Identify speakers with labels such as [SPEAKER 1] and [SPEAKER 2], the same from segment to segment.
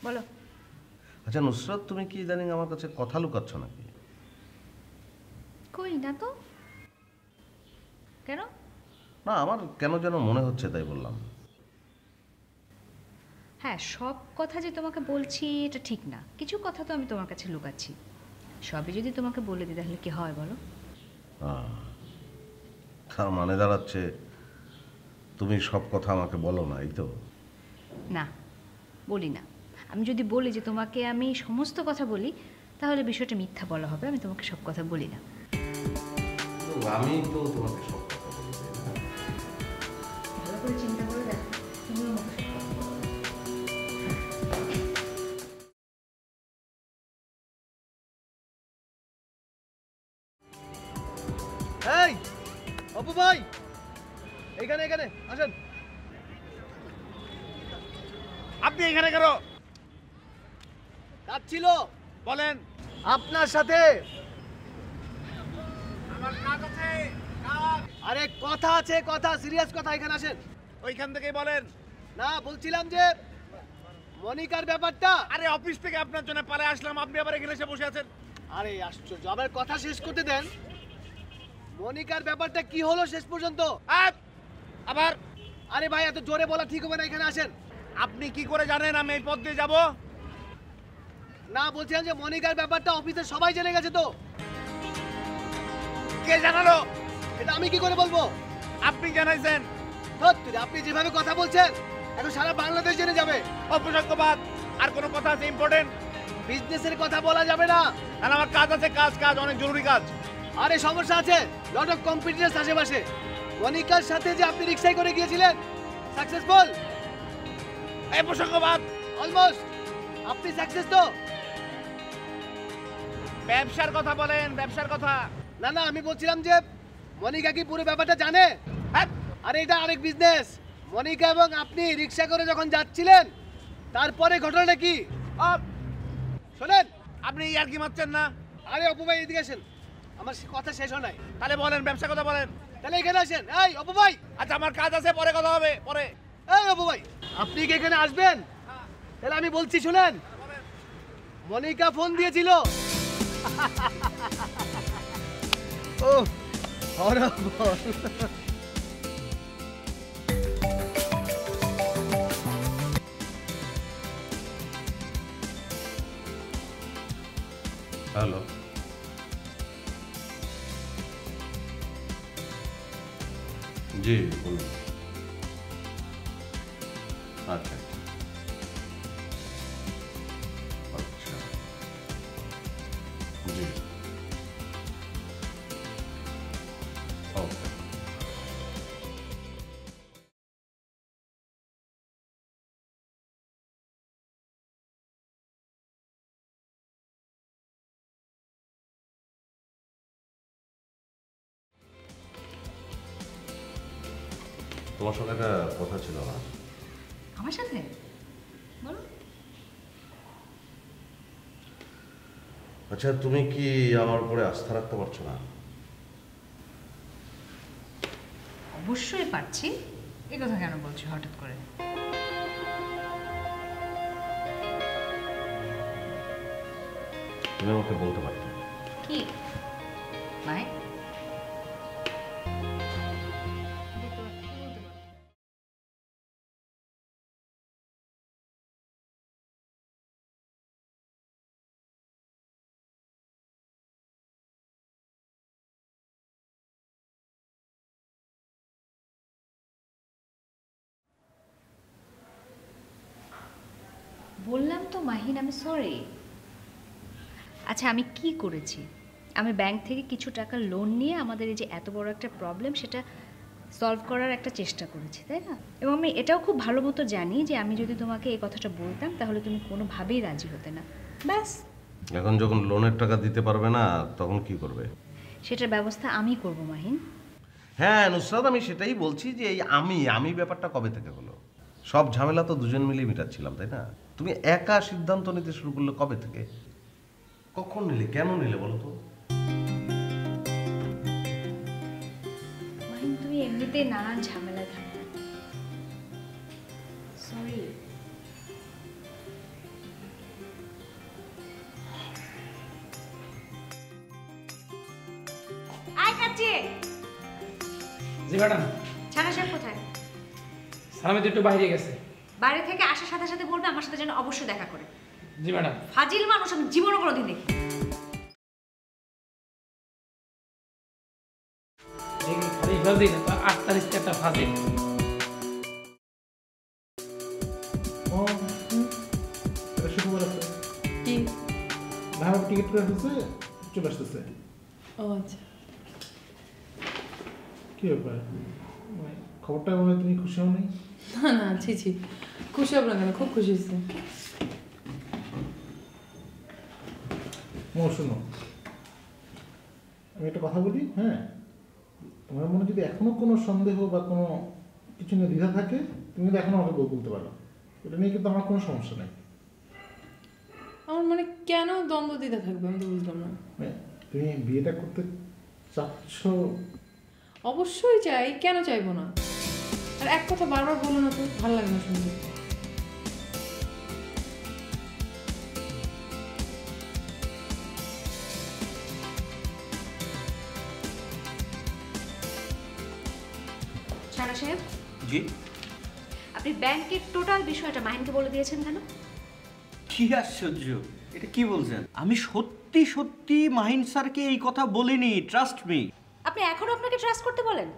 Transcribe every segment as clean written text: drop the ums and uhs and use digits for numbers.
[SPEAKER 1] বলো।
[SPEAKER 2] আচ্ছা নুসরাত, তুমি কি ইদানিং আমার কাছে কথা লুকাচ্ছ নাকি?
[SPEAKER 1] কই না তো। কেন?
[SPEAKER 2] না, আমার কেন যেন মনে হচ্ছে, তাই বললাম।
[SPEAKER 1] হ্যাঁ, সব কথা যে তোমাকে বলছি এটা ঠিক না, কিছু কথা তো আমি তোমার কাছে লুকাচ্ছি। সবই যদি তোমাকে বলে দিই তাহলে কি হয় বলো?
[SPEAKER 2] তার মানে দাঁড়াচ্ছে তুমি সব কথা আমাকে বলো না, এই তো?
[SPEAKER 1] না, বলি না। আমি যদি বলি যে তোমাকে আমি সমস্ত কথা বলি তাহলে বিষয়টা মিথ্যা বলা হবে। আমি তোমাকে সব কথা বলি না।
[SPEAKER 2] আমি তো তোমাকে সব কথা বলি, তাই না?
[SPEAKER 1] ভালো করে চিন্তা করে দেখো, তুমিও আমাকে সব কথা বলো।
[SPEAKER 3] এই অপু ভাই, এখানে এখানে আসেন।
[SPEAKER 4] আপনি এখানে কেন?
[SPEAKER 3] কাজ ছিল
[SPEAKER 4] বলেন।
[SPEAKER 3] আপনার সাথে।
[SPEAKER 4] আমার কাজ আছে, কাজ।
[SPEAKER 3] আরে কথা আছে, কথা সিরিয়াস কথা, এখানে আসেন।
[SPEAKER 4] ওইখান থেকেই বলেন।
[SPEAKER 3] না, বলছিলাম যে মনিকার ব্যাপারটা।
[SPEAKER 4] আরে অফিস থেকে আপনার জন্য পালে আসলাম, আপনি আবার এখানে এসে বসে আছেন।
[SPEAKER 3] আরে আশ্চর্য, আবার কথা শেষ করতে দেন। মনিকার ব্যাপারটা কি হলো শেষ পর্যন্ত?
[SPEAKER 4] আবার
[SPEAKER 3] আরে ভাই, এত জোরে বলা ঠিক হবে না, এখানে আসেন।
[SPEAKER 4] আপনি কি করে জানেন আমি এই পথ দিয়ে যাব?
[SPEAKER 3] না, বলছিলাম যে মনিকার ব্যাপারটা অফিসের সবাই জেনে গেছে তো।
[SPEAKER 4] কে জানালো?
[SPEAKER 3] এটা আমি কি করে বলবো?
[SPEAKER 4] আপনি জানাইছেন।
[SPEAKER 3] সত্যি, আপনি যেভাবে কথা বলছেন এখন সারা বাংলাদেশ জেনে যাবে।
[SPEAKER 4] অপসংখ্যবাদ। আর কোনো কথা আছে ইম্পর্টেন্ট?
[SPEAKER 3] বিজনেসের কথা বলা যাবে না।
[SPEAKER 4] আর আমার কাজ আছে, কাজ কাজ, অনেক জরুরি কাজ।
[SPEAKER 3] আরে সমস্যা আছে, লট অফ কম্পিটিটরস আশেপাশে। মনিকার সাথে যে আপনি রিক্সায় করে গিয়েছিলেন, সাকসেসফুল?
[SPEAKER 4] অপসংখ্যবাদ।
[SPEAKER 3] অলমোস্ট। আপনি সাকসেস তো?
[SPEAKER 4] ব্যবসার কথা বলেন, ব্যবসার কথা।
[SPEAKER 3] না না, আমি বলছিলাম যে মনিকা কি পুরো ব্যাপারটা জানে?
[SPEAKER 4] হ্যাঁ।
[SPEAKER 3] আরে এটা আরেক বিজনেস। মনিকা এবং আপনি রিক্সা করে যখন যাচ্ছিলেন তারপরে ঘটনাটা কি শোনেন।
[SPEAKER 4] আপনি আর কি মারছেন না?
[SPEAKER 3] আরে অপু ভাই, এদিকে আসেন, আমার কথা শেষ হয় নাই।
[SPEAKER 4] তাহলে বলেন, ব্যবসার কথা বলেন।
[SPEAKER 3] তাহলে এখানে আসেন। এই অপু ভাই।
[SPEAKER 4] আচ্ছা, আমার কাজ আছে, পরে কথা হবে, পরে।
[SPEAKER 3] এই অপু ভাই, আপনি কি এখানে আসবেন? তাহলে আমি বলছি শুনেন। মনিকা ফোন দিয়েছিল। ও হরবল।
[SPEAKER 2] হ্যালো। জি বলুন। আচ্ছা আচ্ছা, জি ওকে। তোমার সঙ্গে একটা কথা ছিল না?
[SPEAKER 1] আমার সাথে বলো।
[SPEAKER 2] আচ্ছা, তুমি কি আমার উপরে আস্থা রাখতে পারছো না?
[SPEAKER 1] অবশ্যই পারছি। এই কথা কেন বলছো হঠাৎ করে?
[SPEAKER 2] তুমি আমাকে বলতে পারতে।
[SPEAKER 1] কি মানে? বললাম তো মাহিন, আমি সরি। আচ্ছা, আমি কি করেছি? আমি ব্যাংক থেকে কিছু টাকা লোন নিয়ে আমাদের এই যে এত বড় একটা প্রবলেম সেটা সলভ করার একটা চেষ্টা করেছি, তাই না? এবং আমি এটাও খুব ভালো মতো জানি যে আমি যদি তোমাকে এই কথাটা বলতাম তাহলে তুমি কোনোভাবেই রাজি হতে না। ব্যাস।
[SPEAKER 2] এখন যখন লোনের টাকা দিতে পারবে না তখন কি করবে?
[SPEAKER 1] সেটার ব্যবস্থা আমি করব মাহিন।
[SPEAKER 2] হ্যাঁ নুসরাত, আমি সেটাই বলছি যে এই আমি ব্যাপারটা কবে থেকে হলো? সব ঝামেলা তো দুজন মিলেই মিটাচ্ছিলাম, তাই না? তুমি একা সিদ্ধান্ত নিতে শুরু করলে কবে থেকে? কখন নিলে, কেন নিলে বলো তো?
[SPEAKER 1] মাহিন, তুমি এমনিতেই নানান ঝামেলায় থাকো। সরি। আয় কাছে।
[SPEAKER 5] জি ম্যাডাম।
[SPEAKER 1] ছানা সাহেব কোথায়?
[SPEAKER 5] সালামি তো একটু বাইরে গেছে।
[SPEAKER 1] বাইরে থেকে আসার সাথে সাথে বলবে আমার সাথে যেন অবশ্যই দেখা করে।
[SPEAKER 5] জি ম্যাডাম।
[SPEAKER 1] ফাজিল মানুষ আমি জীবনে কোনোদিন দেখি।
[SPEAKER 5] খালি ফাজিল না, 8 তারিখ একটা ফাজিল।
[SPEAKER 6] শুক্রবার আছে
[SPEAKER 7] কি?
[SPEAKER 6] ভাড়া টিকিট করে ফেলছে, চলে আসতেছে।
[SPEAKER 7] ও আচ্ছা।
[SPEAKER 6] কি ব্যাপার, খবরটা বলে তুমি খুশি হও নাই?
[SPEAKER 7] না না, ছি ছি, খুশি হব না কেন, খুব খুশি হয়েছে।
[SPEAKER 6] শোনো, আমি একটা কথা বলি, হ্যাঁ, তোমার মনে যদি এখনো কোনো সন্দেহ বা কোনো কিছু নিয়ে দ্বিধা থাকে, তুমি কিন্তু এখনো আমাকে বলতে পারো, এটা নিয়ে কিন্তু আমার কোনো সমস্যা নেই।
[SPEAKER 7] আমার মানে কেন দ্বন্দ্ব দিতে থাকবে, আমি তো বুঝলাম না।
[SPEAKER 6] তুমি বিয়েটা করতে চাচ্ছ?
[SPEAKER 7] অবশ্যই চাই, কেন চাইবো না? আর এক কথা বারবার বলো না তো, ভালো লাগে না শুনতে।
[SPEAKER 1] ছানা সাহেব,
[SPEAKER 8] জি,
[SPEAKER 1] আপনি ব্যাংকের টোটাল বিষয়টা মাহিনকে বলে দিয়েছেন কেন?
[SPEAKER 8] কি আশ্চর্য, এটা কি বলছেন? আমি সত্যি সত্যি মাহিন স্যারকে এই কথা বলিনি, ট্রাস্ট মি।
[SPEAKER 1] আপনি এখনো আপনাকে ট্রাস্ট করতে বলেন?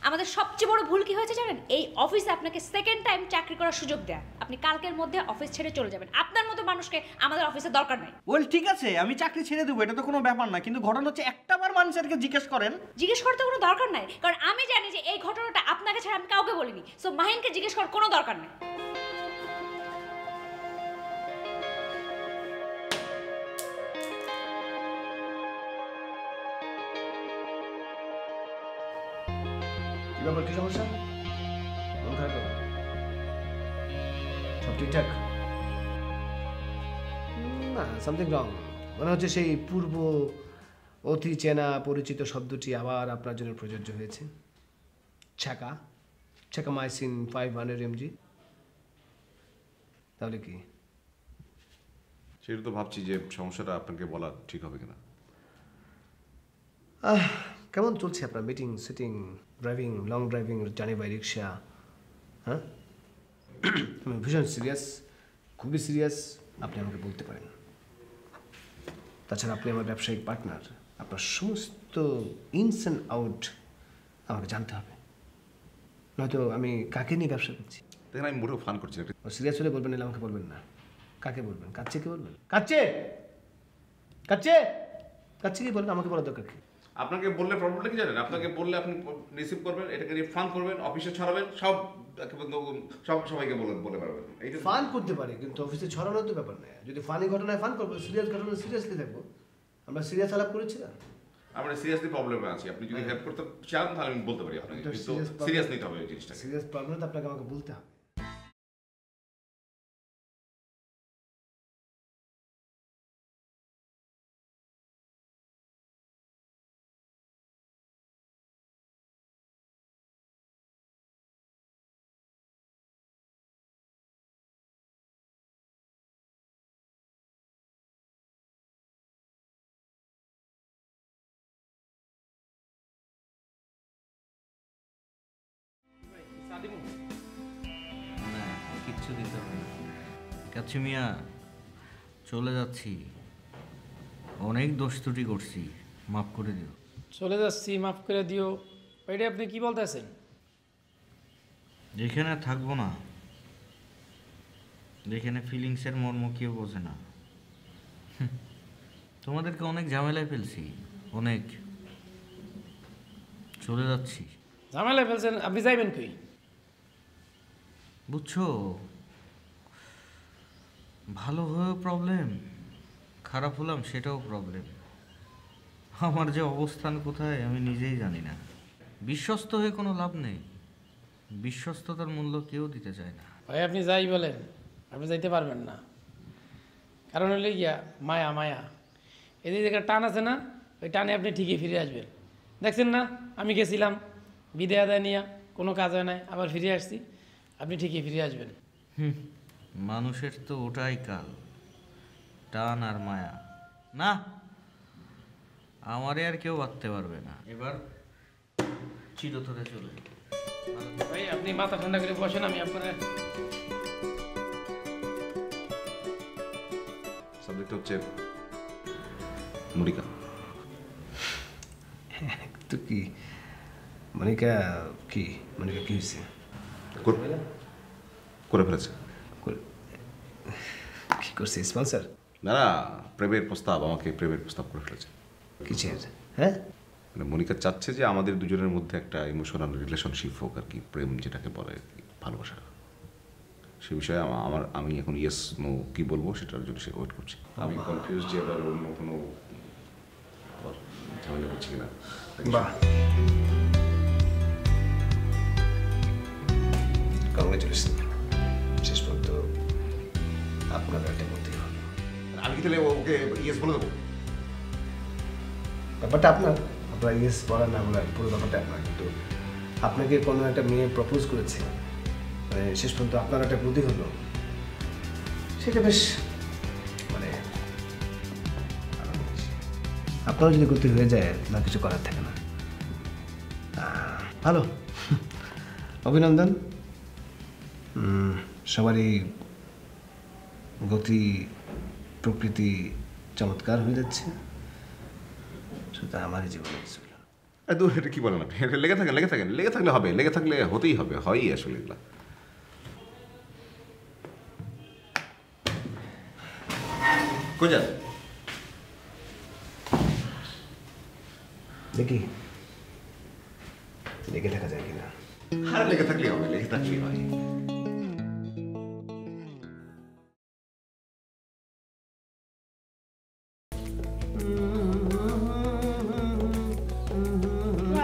[SPEAKER 1] আমাদের সবচেয়ে বড় ভুল কি হয়েছে জানেন? এই অফিসে আপনাকে সেকেন্ড টাইম চাকরি করার সুযোগ দেয়া। আপনি কালকের মধ্যে অফিস ছেড়ে চলে যাবেন। আপনার মতো মানুষকে আমাদের অফিসে দরকার নাই।
[SPEAKER 8] ওয়েল ঠিক আছে, আমি চাকরি ছেড়ে দেবো, এটা তো কোনো ব্যাপার না, কিন্তু ঘটনা হচ্ছে একটাবার মাহিন স্যারকে জিজ্ঞেস করেন।
[SPEAKER 1] জিজ্ঞেস করতে কোনো দরকার নাই, কারণ আমি জানি যে এই ঘটনাটা আপনাকে ছাড়া আমি কাউকে বলিনি। সো মাহিনকে জিজ্ঞেস করার কোনো দরকার নেই।
[SPEAKER 3] কি ব্যাপার, কি সমস্যা? মন খারাপ কেন? সব ঠিকঠাক? না, সামথিং রং। মনে হচ্ছে সেই পূর্ব অতি চেনা পরিচিত শব্দটি আবার আপনার জন্য প্রযোজ্য হয়েছে। ছ্যাকা, ছ্যাকামাইসিন 500 mg। তাহলে কি?
[SPEAKER 4] সেটা তো ভাবছি যে সমস্যাটা আপনাকে বলা ঠিক হবে কিনা।
[SPEAKER 3] কেমন চলছে আপনার meeting, sitting, driving, long driving, journey by rickshaw? হ্যাঁ, আমি ভীষণ সিরিয়াস, খুবই সিরিয়াস। আপনি আমাকে বলতে পারেন। তাছাড়া আপনি আমার ব্যবসায়িক পার্টনার, আপনার সমস্ত ইনস অ্যান্ড আউট আমাকে জানতে হবে, নয়তো আমি কাকে নিয়ে ব্যবসা করছি।
[SPEAKER 4] দেখেন আমি মোটেও ফান করছি না।
[SPEAKER 3] সিরিয়াস হলে বলবেন, এলে আমাকে বলবেন না। কাকে বলবেন? কাচ্ছে কি বলবেন? কাচ্ছে কাচ্ছে কাচ্ছে কি বলবেন? আমাকে বলার দরকার কি?
[SPEAKER 4] আপনাকে বললে প্রবলেমটা কি জানেন? আপনাকে বললে আপনি রিসিভ করবেন, এটাকে নিয়ে ফান করবেন, অফিসে ছড়াবেন, সবাইকে বলে পারবেন। এইটা
[SPEAKER 3] ফান করতে পারি, কিন্তু অফিসে ছড়ানোর তো ব্যাপার নেই। যদি ফানি ঘটনায় ফান করবো, সিরিয়াস ঘটনায় সিরিয়াসলি থাকবো। আমরা সিরিয়াস আলাপ করেছি না?
[SPEAKER 4] আমরা সিরিয়াসলি প্রবলেমে আছি, আপনি যদি হেল্প করতে চান তাহলে আমি বলতে পারি আপনাকে, কিন্তু সিরিয়াস নিতে হবে এই জিনিসটা।
[SPEAKER 3] সিরিয়াস প্রবলেম তো আপনাকে আমাকে বলতে হবে।
[SPEAKER 8] না, কিচ্ছু দিতে হবে না। কাচ্চি মিয়া, চলে যাচ্ছি, অনেক দোষ ত্রুটি করছি, মাফ করে দিও।
[SPEAKER 5] চলে যাচ্ছি, মাফ করে দিও, ওইটা আপনি কি বলতেছেন?
[SPEAKER 8] যেখানে থাকবো না, যেখানে ফিলিংসের মর্ম কেউ বোঝে না। তোমাদেরকে অনেক ঝামেলায় ফেলছি, অনেক। চলে যাচ্ছি।
[SPEAKER 5] ঝামেলায় ফেলছেন? আপনি যাইবেন কই?
[SPEAKER 8] বুঝছো, ভালো হয়েও প্রবলেম, খারাপ হলাম সেটাও প্রবলেম। আমার যে অবস্থান কোথায় আমি নিজেই জানি না। বিশ্বস্ত হয়ে কোনো লাভ নেই, বিশ্বস্ততার মূল্য কেউ দিতে চায় না।
[SPEAKER 5] ভাই আপনি যাই বলেন, আপনি যাইতে পারবেন না। কারণ হলে গিয়া মায়া, মায়া এদিকে একটা টান আছে না, ওই টানে আপনি ঠিকই ফিরে আসবেন। দেখছেন না, আমি গেছিলাম বিদায় আদায় নিয়ে, কোনো কাজ হয় নাই, আবার ফিরে আসছি, আপনি ঠিকই ফিরে আসবেন।
[SPEAKER 8] মানুষের তো ওটাই কাল, টান আর মায়া। না, আমারে আর কেউ বাঁধতে পারবে না। এবার চিরতরে চলে যাবে।
[SPEAKER 5] ভাই আপনি মাথা ঠান্ডা করে বসেন, আমি আপনার
[SPEAKER 4] সাবজেক্ট হচ্ছে মনিকা।
[SPEAKER 3] তো কি মনিকা কি মনিকা কি হয়েছে?
[SPEAKER 4] করে ফেলেছে।
[SPEAKER 3] কি করছে স্পন্সর?
[SPEAKER 4] না না, প্রেমের প্রস্তাব, আমাকে প্রেমের প্রস্তাব করে ফেলেছে।
[SPEAKER 3] কিসের? হ্যাঁ,
[SPEAKER 4] মানে মনিকা চাচ্ছে যে আমাদের দুজনের মধ্যে একটা ইমোশনাল রিলেশনশিপ হোক আর কি, প্রেম যেটাকে বলে আর কি, ভালোবাসা। সে বিষয়ে আমি এখন ইয়েস নো কি বলবো সেটার জন্য সে ওয়েট করছি। আমি কনফিউজ যে এবার অন্য কোনো ঝামেলা করছি কিনা।
[SPEAKER 3] বাহ, কংগ্রেচুলেশন। শেষ পর্যন্ত আপনার একটা মধ্যে হলো।
[SPEAKER 4] আমি কি তাহলে ওকে ইয়েস বলে দেবো?
[SPEAKER 3] ব্যাপারটা আপনার ইয়েস বলার না বলার পুরো ব্যাপারটা আপনার। কিন্তু আপনাকে কোনো একটা মেয়ে প্রপোজ করেছে, মানে শেষ পর্যন্ত আপনার একটা বুদ্ধি হলো, সেটা বেশ মানে আপনারও যদি গতি হয়ে যায় না কিছু করার থাকে না। ভালো, অভিনন্দন। সবারই গতি প্রকৃতি চমৎকার হয়ে যাচ্ছে, শুধু আমারই জীবনে ছিল।
[SPEAKER 4] দূর, এটা কি বলেন আপনি? এটা লেগে থাকলে হবে, লেগে থাকলে হতেই হবে, হয়ই আসলে এগুলা। কই যান?
[SPEAKER 3] দেখি লেগে থাকা যায় কিনা।
[SPEAKER 4] আর লেগে থাকলেই হবে, লেগে থাকলেই হয়।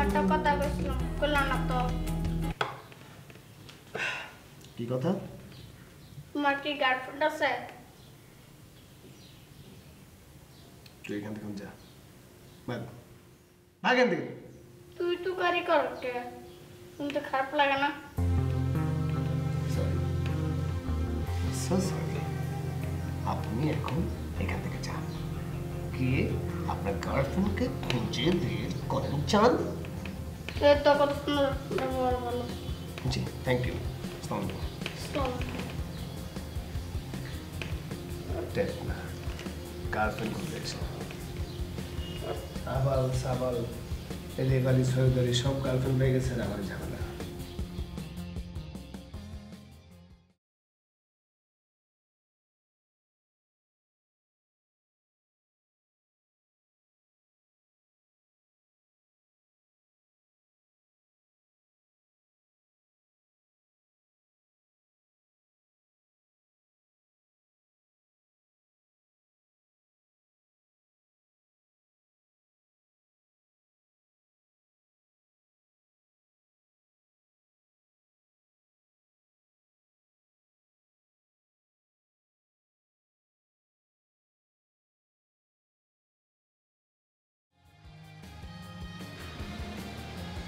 [SPEAKER 9] একটা কথা বলছিলাম, করলাম না তো।
[SPEAKER 3] কি কথা?
[SPEAKER 9] তোমার কি গার্লফ্রেন্ড আছে?
[SPEAKER 3] তুই এখান থেকে যা, ভাগ এখান থেকে।
[SPEAKER 9] তুই তো গাড়ি কর কে, শুনতে খারাপ লাগে না?
[SPEAKER 3] আপনি এখন এখান থেকে যান, গিয়ে আপনার গার্লফ্রেন্ডকে খুঁজে দিয়ে করেন চান।
[SPEAKER 9] তুই তো কত সুন্দর ব্যবহার বলো।
[SPEAKER 3] জি, থ্যাংক ইউ। না, গার্লফ্রেন্ড খুঁজে এসে আবাল সাবাল এলিগালি সৈদারি সব গার্লফ্রেন্ড হয়ে গেছে, আমার ঝামেলা।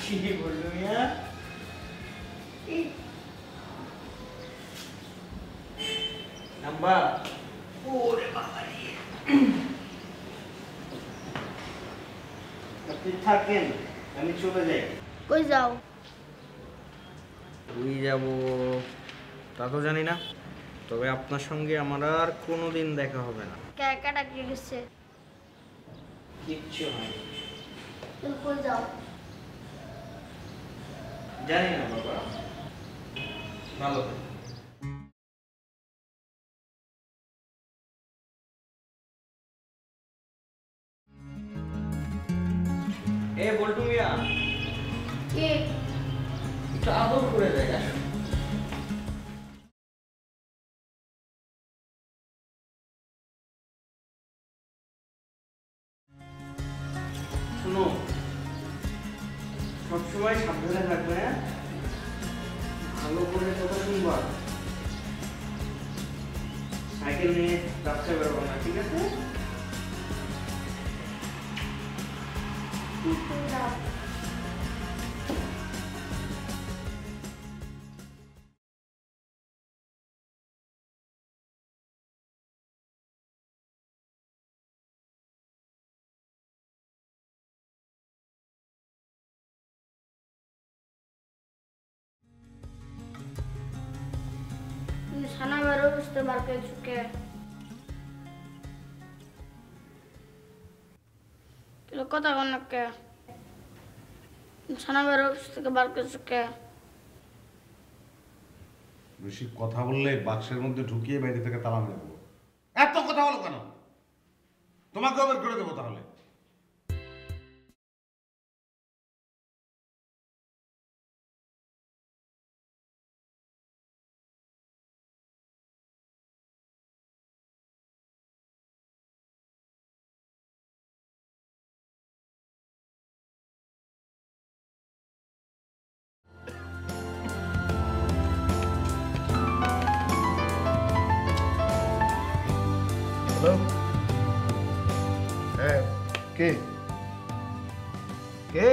[SPEAKER 8] কি বললো মিয়া? নাম্বার ওরে বাবা রে, আপনি থাকেন, আমি চলে যাই।
[SPEAKER 9] কই যাও?
[SPEAKER 8] ওই যাব তা তো জানি না, তবে আপনার সঙ্গে আমার আর কোনোদিন দেখা হবে না।
[SPEAKER 9] কাকা ডাকে গেছে।
[SPEAKER 8] কিচ্ছু হয়নি।
[SPEAKER 9] তুমি কই যাও?
[SPEAKER 8] জানি না বাবা, ভালো। এ বল্টু মিয়া,
[SPEAKER 9] কি?
[SPEAKER 8] একটু আদর করে দেয়। আসো। শোনো, সবসময় সাবধানে থাকবে, হ্যাঁ? ভালো করে কথা শুনবা, সাইকেল নিয়ে রাস্তায় বেরোবো না, ঠিক আছে?
[SPEAKER 9] যাও। থেকে বার করে চুকে কথা কনকে সানাবের অফিস থেকে বার করে চুকে
[SPEAKER 2] বেশি কথা বললে বাক্সের মধ্যে ঢুকিয়ে বাইরে থেকে তালা মেরে দেবো। এত কথা বলো কেন? তোমাকেও বের করে দেবো তাহলে।
[SPEAKER 3] হ্যালো, হ্যাঁ, কে কে?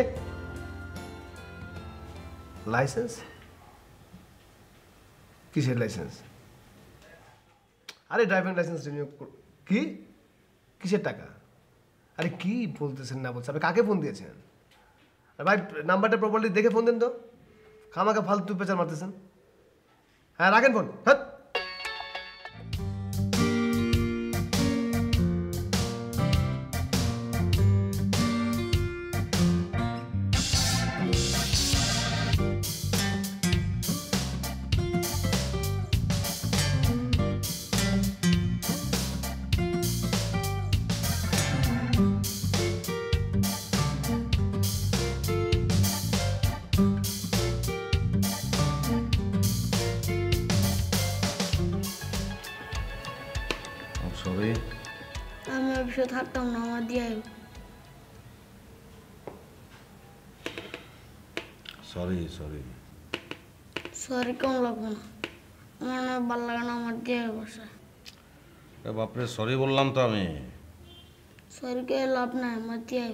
[SPEAKER 3] লাইসেন্স? কিসের লাইসেন্স? আরে ড্রাইভিং লাইসেন্স রিনিউ কি? কিসের টাকা? আরে কি বলতেছেন না বলছেন? আপনি কাকে ফোন দিয়েছেন? আর ভাই নাম্বারটা প্রপারলি দেখে ফোন দেন তো, খামাকে ফালতু পেঁচার মারতেছেন। হ্যাঁ রাখেন ফোন। হ্যাঁ
[SPEAKER 2] সরি।
[SPEAKER 9] আমি অফিসে থাকতাম না, আমার দিয়ে
[SPEAKER 2] সরি সরি।
[SPEAKER 9] সরি কেমন লাগবে না, আমার না ভালো লাগে না, আমার দিয়ে বসে
[SPEAKER 2] বাপরে সরি বললাম তো আমি।
[SPEAKER 9] সরি কে লাভ নাই, আমার দিয়ে